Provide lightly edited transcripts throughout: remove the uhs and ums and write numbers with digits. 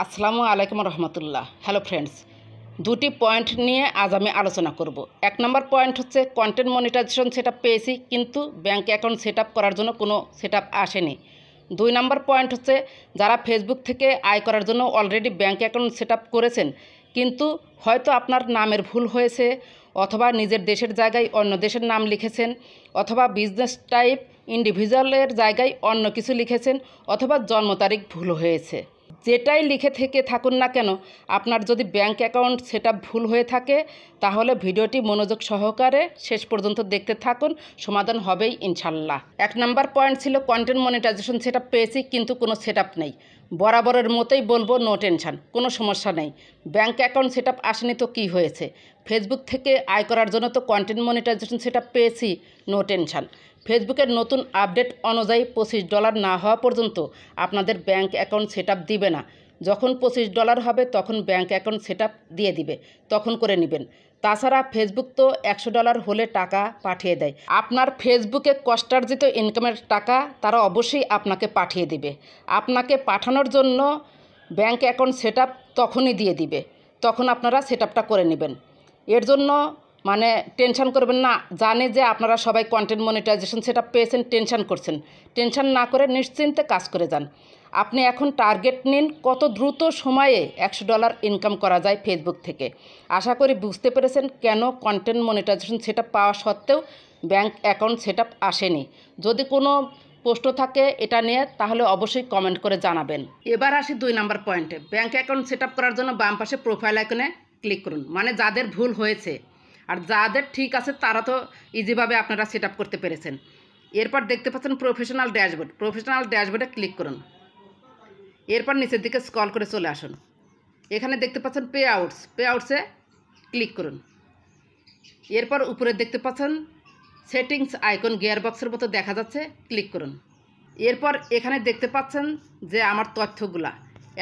আসসালামু আলাইকুম রহমতুল্লাহ। Hello friends, দুটি পয়েন্ট নিয়ে আজ আমি আলোচনা করব। এক নম্বর পয়েন্ট হচ্ছে কন্টেন্ট মনিটাইজেশন সেটআপ পেয়েছি, কিন্তু ব্যাঙ্ক অ্যাকাউন্ট সেটআপ করার জন্য কোনো সেটআপ আসেনি। দুই নম্বর পয়েন্ট হচ্ছে যারা ফেসবুক থেকে আয় করার জন্য অলরেডি ব্যাঙ্ক অ্যাকাউন্ট সেটআপ করেছেন, কিন্তু হয়তো আপনার নামের ভুল হয়েছে, অথবা নিজের দেশের জায়গায় অন্য দেশের নাম লিখেছেন, অথবা বিজনেস টাইপ ইন্ডিভিজুয়ালের জায়গায় অন্য কিছু লিখেছেন, অথবা জন্ম তারিখ ভুল হয়েছে। যেটাই লিখে থেকে থাকুন না কেন, আপনার যদি ব্যাঙ্ক অ্যাকাউন্ট সেটআপ ভুল হয়ে থাকে তাহলে ভিডিওটি মনোযোগ সহকারে শেষ পর্যন্ত দেখতে থাকুন, সমাধান হবেই ইনশাল্লাহ। এক নাম্বার পয়েন্ট ছিল কন্টেন্ট মনিটাইজেশন সেটআপ পেয়েছি, কিন্তু কোনো সেটআপ নেই। বরাবরের মতোই বলবো, নো টেনশন, কোনো সমস্যা নেই। ব্যাঙ্ক অ্যাকাউন্ট সেটআপ আসেনি তো কী হয়েছে? ফেসবুক থেকে আয় করার জন্য তো কন্টেন্ট মনিটাইজেশন সেটআপ পেয়েছি, নো টেনশন। ফেসবুকের নতুন আপডেট অনুযায়ী $25 না হওয়া পর্যন্ত আপনাদের ব্যাঙ্ক অ্যাকাউন্ট সেটআপ দিবে না। যখন $25 হবে তখন ব্যাঙ্ক অ্যাকাউন্ট সেটআপ দিয়ে দিবে, তখন করে নেবেন। তাছাড়া ফেসবুক তো $100 হলে টাকা পাঠিয়ে দেয়। আপনার ফেসবুকে কষ্টার্জিত ইনকামের টাকা তারা অবশ্যই আপনাকে পাঠিয়ে দিবে। আপনাকে পাঠানোর জন্য ব্যাঙ্ক অ্যাকাউন্ট সেটআপ তখনই দিয়ে দিবে, তখন আপনারা সেটআপটা করে নেবেন। এর জন্য টেনশন করবেন না। জানে যে আপনারা সবাই কন্টেন্ট মনিটাইজেশন সেটআপ পেয়েছেন, টেনশন করছেন। টেনশন না করে নিশ্চিন্তে কাজ করে যান। আপনি এখন টার্গেট নিন কত দ্রুত সময়ে $100 ইনকাম করা যায় ফেসবুক থেকে। আশা করি বুঝতে পেরেছেন কেন কন্টেন্ট মনিটাইজেশন সেটআপ পাওয়া সত্ত্বেও ব্যাঙ্ক অ্যাকাউন্ট সেটআপ আসেনি। যদি কোনো প্রশ্ন থাকে এটা নিয়ে, তাহলে অবশ্যই কমেন্ট করে জানাবেন। এবার আসি 2 নম্বর পয়েন্টে। ব্যাঙ্ক অ্যাকাউন্ট সেটআপ করার জন্য বাম পাশে প্রোফাইল আইকনে ক্লিক করুন। যাদের ভুল হয়েছে আর যাদের ঠিক আছে তারা তো ইজিভাবে আপনারা সেটআপ করতে পেরেছেন। এরপর দেখতে পাচ্ছেন প্রফেশনাল ড্যাশবোর্ড। প্রফেশনাল ড্যাশবোর্ডে ক্লিক করুন। এরপর নিচের দিকে স্ক্রল করে চলে আসুন। এখানে দেখতে পাচ্ছেন পে আউটসে ক্লিক করুন। এরপর উপরে দেখতে পাচ্ছেন সেটিংস আইকন গিয়ার বক্সের মতো দেখা যাচ্ছে, ক্লিক করুন। এরপর এখানে দেখতে পাচ্ছেন যে আমার তথ্যগুলা।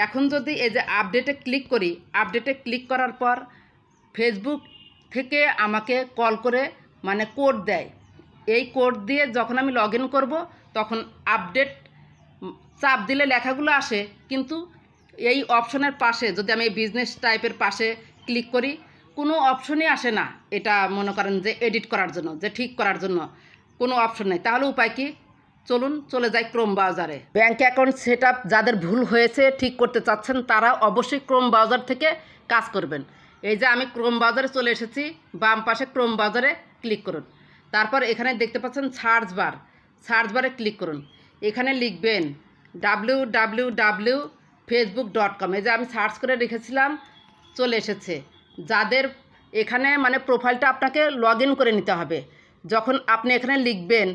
এখন যদি এই যে আপডেটে ক্লিক করি, আপডেটে ক্লিক করার পর ফেসবুক থেকে আমাকে কল করে কোড দেয়। এই কোড দিয়ে যখন আমি লগ ইন করবো তখন আপডেট চাপ দিলে লেখাগুলো আসে, কিন্তু এই অপশনের পাশে যদি আমি বিজনেস টাইপের পাশে ক্লিক করি কোনো অপশনই আসে না। এটা মনে করেন যে এডিট করার জন্য, যে ঠিক করার জন্য কোনো অপশন নেই। তাহলে উপায় কি? চলুন চলে যাই ক্রোম ব্রাউজারে। ব্যাঙ্ক অ্যাকাউন্ট সেটআপ যাদের ভুল হয়েছে, ঠিক করতে চাচ্ছেন, তারা অবশ্যই ক্রোম ব্রাউজার থেকে কাজ করবেন। এই যে আমি ক্রোম ব্রাউজারে চলে এসেছি, বাম পাশে ক্রোম ব্রাউজারে ক্লিক করুন। তারপর এখানে দেখতে পাচ্ছেন সার্চ বারে ক্লিক করুন। এখানে লিখবেন www.facebook.com। এই যে আমি সার্চ করে রেখেছিলাম, চলে এসেছে। যাদের এখানে প্রোফাইলটা আপনাকে লগ ইন করে নিতে হবে। যখন আপনি এখানে লিখবেন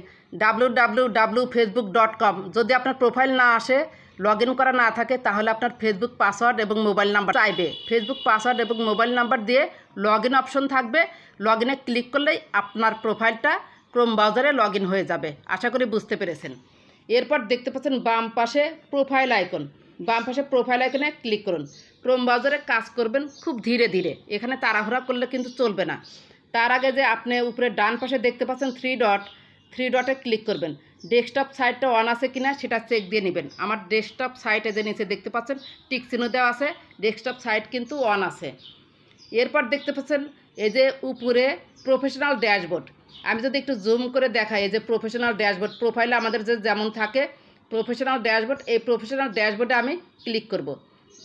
www.facebook.com, যদি আপনার প্রোফাইল না আসে, লগ ইন করা না থাকে, তাহলে আপনার ফেসবুক পাসওয়ার্ড এবং মোবাইল নাম্বার চাইবে। ফেসবুক পাসওয়ার্ড এবং মোবাইল নাম্বার দিয়ে লগ ইন অপশন থাকবে। লগ ইনে ক্লিক করলেই আপনার প্রোফাইলটা ক্রোম ব্রাউজারে লগ ইন হয়ে যাবে। আশা করি বুঝতে পেরেছেন। এরপর দেখতে পাচ্ছেন বাম পাশে প্রোফাইল আইকন। বাম পাশে প্রোফাইল আইকনে ক্লিক করুন। ক্রোম ব্রাউজারে কাজ করবেন খুব ধীরে ধীরে, এখানে তাড়াহুড়া করলে কিন্তু চলবে না। তার আগে যে আপনি উপরে ডান পাশে দেখতে পাচ্ছেন থ্রি ডটে ক্লিক করবেন। ডেস্কটপ সাইটটা অন আছে কিনা সেটা চেক দিয়ে নেবেন। আমার ডেস্কটপ সাইটে যে নিচে দেখতে পাচ্ছেন টিক চিহ্ন দেওয়া আছে, ডেস্কটপ সাইট কিন্তু অন আছে। এরপর দেখতে পাচ্ছেন এই যে উপরে প্রফেশনাল ড্যাশবোর্ড। আমি যদি একটু জুম করে দেখাই, এই যে প্রফেশনাল ড্যাশবোর্ড, প্রোফাইলে আমাদের যে যেমন থাকে প্রফেশনাল ড্যাশবোর্ড, এই প্রফেশনাল ড্যাশবোর্ডে আমি ক্লিক করব।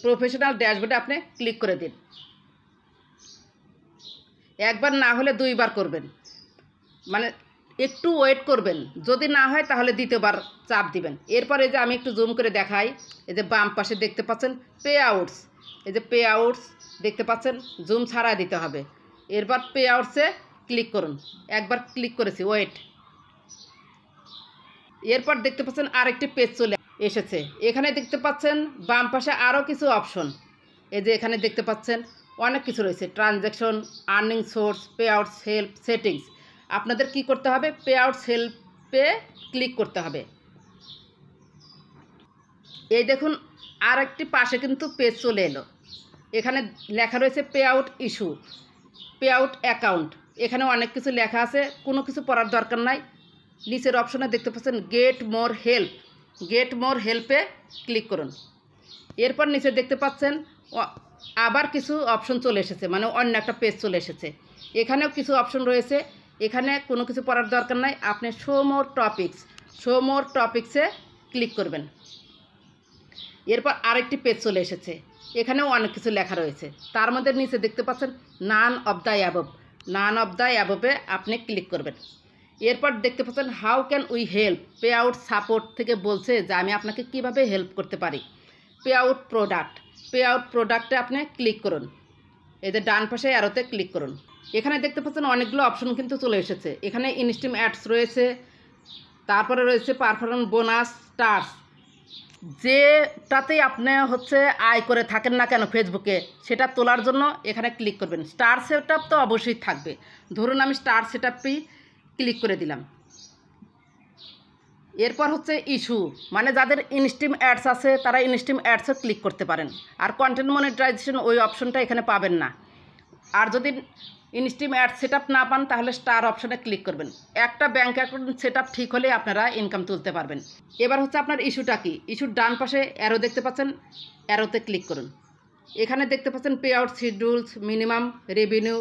প্রফেশনাল ড্যাশবোর্ডে আপনি ক্লিক করে দিন। একবার না হলে 2 বার করবেন, একটু ওয়েট করবেন। যদি না হয় তাহলে 2বার চাপ দিবেন। এরপর এই যে আমি একটু জুম করে দেখাই, এই যে বাম পাশে দেখতে পাচ্ছেন পে আউটস। এই যে পে আউটস দেখতে পাচ্ছেন, জুম ছাড়া দিতে হবে। এরপর পে আউটসে ক্লিক করুন। একবার ক্লিক করেছি, ওয়েট। এরপর দেখতে পাচ্ছেন আরেকটি পেজ চলে এসেছে। এখানে দেখতে পাচ্ছেন বাম পাশে আরও কিছু অপশন। এই যে এখানে দেখতে পাচ্ছেন অনেক কিছু রয়েছে, transaction, earning source, pay outs help, settings. আপনাদের কি করতে হবে? পে আউটস হেল্পে ক্লিক করতে হবে। এই দেখুন আর একটি পাশে কিন্তু পেজ চলে এলো। এখানে লেখা রয়েছে pay out issue, pay out account. এখানে অনেক কিছু লেখা আছে, কোনো কিছু পড়ার দরকার নাই। নিচের অপশনে দেখতে পাচ্ছেন get more help. Get more হেল্পে ক্লিক করুন। এরপর নিচে দেখতে পাচ্ছেন আবার কিছু অপশন চলে এসেছে, মানে অন্য একটা পেজ চলে এসেছে। এখানেও কিছু অপশন রয়েছে, এখানে কোনো কিছু পড়ার দরকার নাই, আপনি শো মোর টপিক্সে ক্লিক করবেন। এরপর আরেকটি পেজ চলে এসেছে, এখানেও অনেক কিছু লেখা রয়েছে। তার মধ্যে নিচে দেখতে পাচ্ছেন নান অফ দ্য অ্যাবভে আপনি ক্লিক করবেন। এরপর দেখতে পাচ্ছেন how can we help, pay out support থেকে বলছে যে আমি আপনাকে কিভাবে হেল্প করতে পারি। পে আউট প্রোডাক্টে আপনি ক্লিক করুন, এই যে ডান পাশে অ্যারোতে ক্লিক করুন। এখানে দেখতে পাচ্ছেন অনেকগুলো অপশন কিন্তু চলে এসেছে। এখানে ইনস্টিম অ্যাডস রয়েছে, তারপরে রয়েছে পারফরমেন্স বোনাস, স্টার্স, যেটাতেই আপনি আয় করে থাকেন না কেন ফেসবুকে, সেটা তোলার জন্য এখানে ক্লিক করবেন। স্টার সেটআপ তো অবশ্যই থাকবে, ধরুন আমি স্টার সেটআপই ক্লিক করে দিলাম। এরপর ইস্যু, মানে যাদের ইনস্টিম অ্যাডস আছে তারা ইনস্টিম অ্যাডসও ক্লিক করতে পারেন। আর কন্টেন্ট মনিটাইজেশন ওই অপশনটা এখানে পাবেন না। আর যদি ইনস্টিম অ্যাড সেটআপ না পান তাহলে স্টার অপশনে ক্লিক করবেন। একটা ব্যাঙ্ক অ্যাকাউন্ট সেটআপ ঠিক হলে আপনারা ইনকাম তুলতে পারবেন। এবার আপনার ইস্যুটা কি, ইস্যুর ডান পাশে অ্যারো দেখতে পাচ্ছেন, অ্যারোতে ক্লিক করুন। এখানে দেখতে পাচ্ছেন pay out schedules, minimum revenue,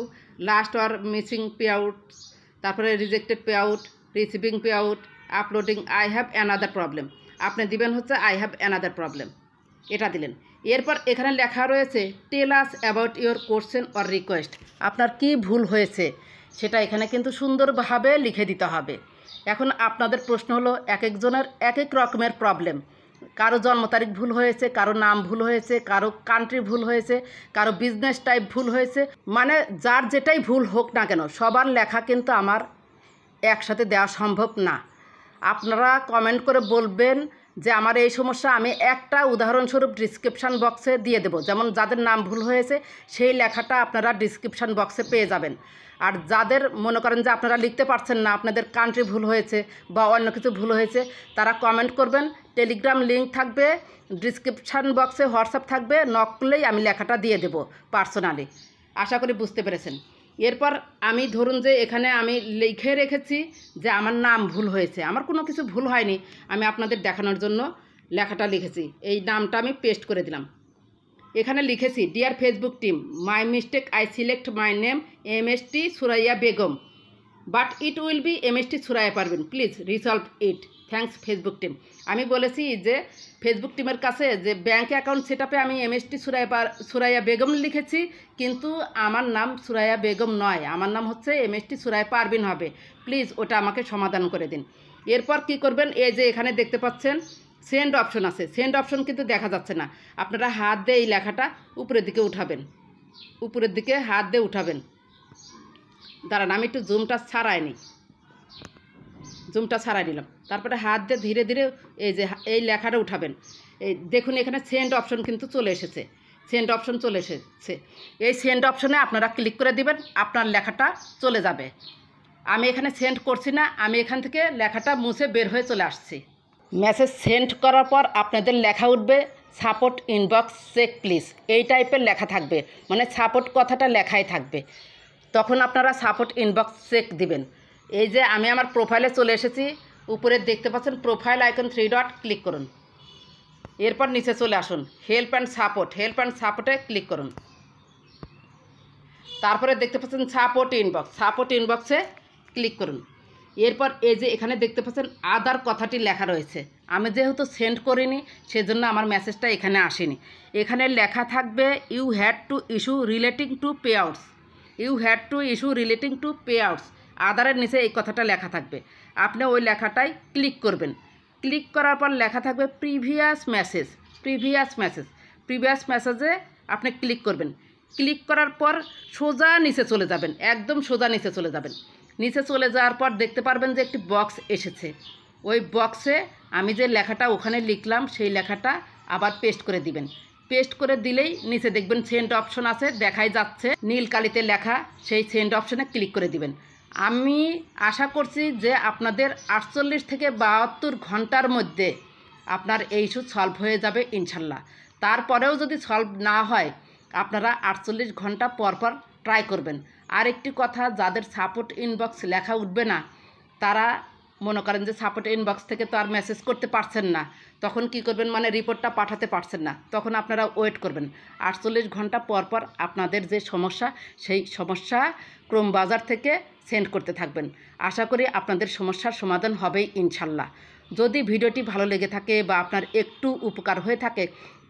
last or missing pay out, তারপরে rejected pay out, receiving pay out, uploading I have another problem. আপনি দিবেন আই হ্যাভ অ্যানাদার প্রবলেম, এটা দিলেন। এরপর এখানে লেখা রয়েছে tell us about your question or request, আপনার কি ভুল হয়েছে সেটা এখানে কিন্তু সুন্দরভাবে লিখে দিতে হবে। এখন আপনাদের প্রশ্ন হলো এক একজনের এক এক রকমের প্রবলেম, কারো জন্ম তারিখ ভুল হয়েছে, কারো নাম ভুল হয়েছে, কারো কান্ট্রি ভুল হয়েছে, কারো বিজনেস টাইপ ভুল হয়েছে, মানে যার যেটাই ভুল হোক না কেন সবার লেখা কিন্তু আমার একসাথে দেওয়া সম্ভব না। আপনারা কমেন্ট করে বলবেন যে আমার এই সমস্যা, আমি একটা উদাহরণস্বরূপ ডিসক্রিপশান বক্সে দিয়ে দেবো, যেমন যাদের নাম ভুল হয়েছে সেই লেখাটা আপনারা ডিসক্রিপশান বক্সে পেয়ে যাবেন। আর যাদের মনে করেন যে আপনারা লিখতে পারছেন না, আপনাদের কান্ট্রি ভুল হয়েছে বা অন্য কিছু ভুল হয়েছে, তারা কমেন্ট করবেন, টেলিগ্রাম লিঙ্ক থাকবে, ডিসক্রিপশান বক্সে হোয়াটসঅ্যাপ থাকবে, নক করলেই আমি লেখাটা দিয়ে দেবো পার্সোনালি। আশা করি বুঝতে পেরেছেন। এরপর আমি ধরুন যে এখানে আমি লিখে রেখেছি যে আমার নাম ভুল হয়েছে, আমার কোনো কিছু ভুল হয়নি, আমি আপনাদের দেখানোর জন্য লেখাটা লিখেছি। এই নামটা আমি পেস্ট করে দিলাম। এখানে লিখেছি dear Facebook team, my mistake, I select my name MST Suraiya Begum, but it will be MST Suraiya Parvin, please resolve it, thanks Facebook team. আমি বলেছি যে ফেসবুক টিমের কাছে যে ব্যাঙ্ক অ্যাকাউন্ট সেটআপে আমি MST সুরাইয়া বেগম লিখেছি, কিন্তু আমার নাম সুরাইয়া বেগম নয়, আমার নাম MST সুরাইয়া পারভিন হবে, প্লিজ ওটা আমাকে সমাধান করে দিন। এরপর কি করবেন, এই যে এখানে দেখতে পাচ্ছেন সেন্ড অপশন আছে, সেন্ড অপশন কিন্তু দেখা যাচ্ছে না, আপনারা হাত দিয়ে এই লেখাটা উপরের দিকে উঠাবেন, উপরের দিকে হাত দিয়ে উঠাবেন। দাঁড়ান আমি একটু জুমটা ছাড়াই নিলাম, তারপরে হাত দিয়ে ধীরে ধীরে এই যে এই লেখাটা উঠাবেন। এই দেখুন এখানে সেন্ড অপশন কিন্তু চলে এসেছে, সেন্ড অপশন চলে এসেছে। এই সেন্ড অপশনে আপনারা ক্লিক করে দিবেন, আপনার লেখাটা চলে যাবে। আমি এখানে সেন্ড করছি না, আমি এখান থেকে লেখাটা মুছে বের হয়ে চলে আসছি। মেসেজ সেন্ড করার পর আপনাদের লেখা উঠবে সাপোর্ট ইনবক্স চেক প্লিজ, এই টাইপের লেখা থাকবে, মানে সাপোর্ট কথাটা লেখাই থাকবে। তখন আপনারা সাপোর্ট ইনবক্স চেক দিবেন। এই যে আমি আমার প্রোফাইলে চলে এসেছি, উপরে দেখতে পাচ্ছেন প্রোফাইল আইকন 3 ডট, ক্লিক করুন। এরপর নিচে চলে আসুন, হেল্প অ্যান্ড সাপোর্টে ক্লিক করুন। তারপরে দেখতে পাচ্ছেন সাপোর্ট ইনবক্সে ক্লিক করুন। এরপর এই যে এখানে দেখতে পাচ্ছেন আদার কথাটি লেখা রয়েছে, আমি যেহেতু সেন্ড করিনি সেজন্য আমার মেসেজটা এখানে আসেনি। এখানে লেখা থাকবে you had to issue relating to pay outs, আদারের নিচে এই কথাটা লেখা থাকবে, আপনি ওই লেখাটাই ক্লিক করবেন। ক্লিক করার পর লেখা থাকবে প্রিভিয়াস মেসেজে আপনি ক্লিক করবেন। ক্লিক করার পর সোজা নিচে চলে যাবেন, একদম সোজা নিচে চলে যাবেন। নিচে চলে যাওয়ার পর দেখতে পারবেন যে একটি বক্স এসেছে, ওই বক্সে আমি যে লেখাটা ওখানে লিখলাম সেই লেখাটা আবার পেস্ট করে দিবেন। পেস্ট করে দিলেই নিচে দেখবেন সেন্ড অপশন আছে, দেখাই যাচ্ছে নীল কালিতে লেখা, সেই সেন্ড অপশনে ক্লিক করে দিবেন। আমি আশা করছি যে আপনাদের 48 থেকে 72 ঘন্টার মধ্যে আপনার এই ইস্যু সলভ হয়ে যাবে ইনশাল্লাহ। তারপরেও যদি সলভ না হয় আপনারা 48 ঘন্টা পর ট্রাই করবেন। আর একটি কথা, যাদের সাপোর্ট ইনবক্স লেখা উঠবে না তারা মনে করেন যে সাপোর্ট ইনবক্স থেকে তো আর মেসেজ করতে পারছেন না, তখন কি করবেন, মানে রিপোর্টটা পাঠাতে পারছেন না, তখন আপনারা ওয়েট করবেন 48 ঘন্টা পর পর আপনাদের যে সমস্যা সেই সমস্যা ক্রোম বাজার থেকে সেন্ড করতে থাকবেন। আশা করি আপনাদের সমস্যার সমাধান হবেই ইনশাল্লাহ। যদি ভিডিওটি ভালো লেগে থাকে বা আপনার একটু উপকার হয়ে থাকে,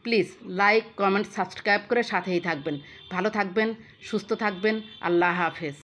প্লিজ লাইক, কমেন্ট, সাবস্ক্রাইব করে সাথেই থাকবেন। ভালো থাকবেন, সুস্থ থাকবেন। আল্লাহ হাফেজ।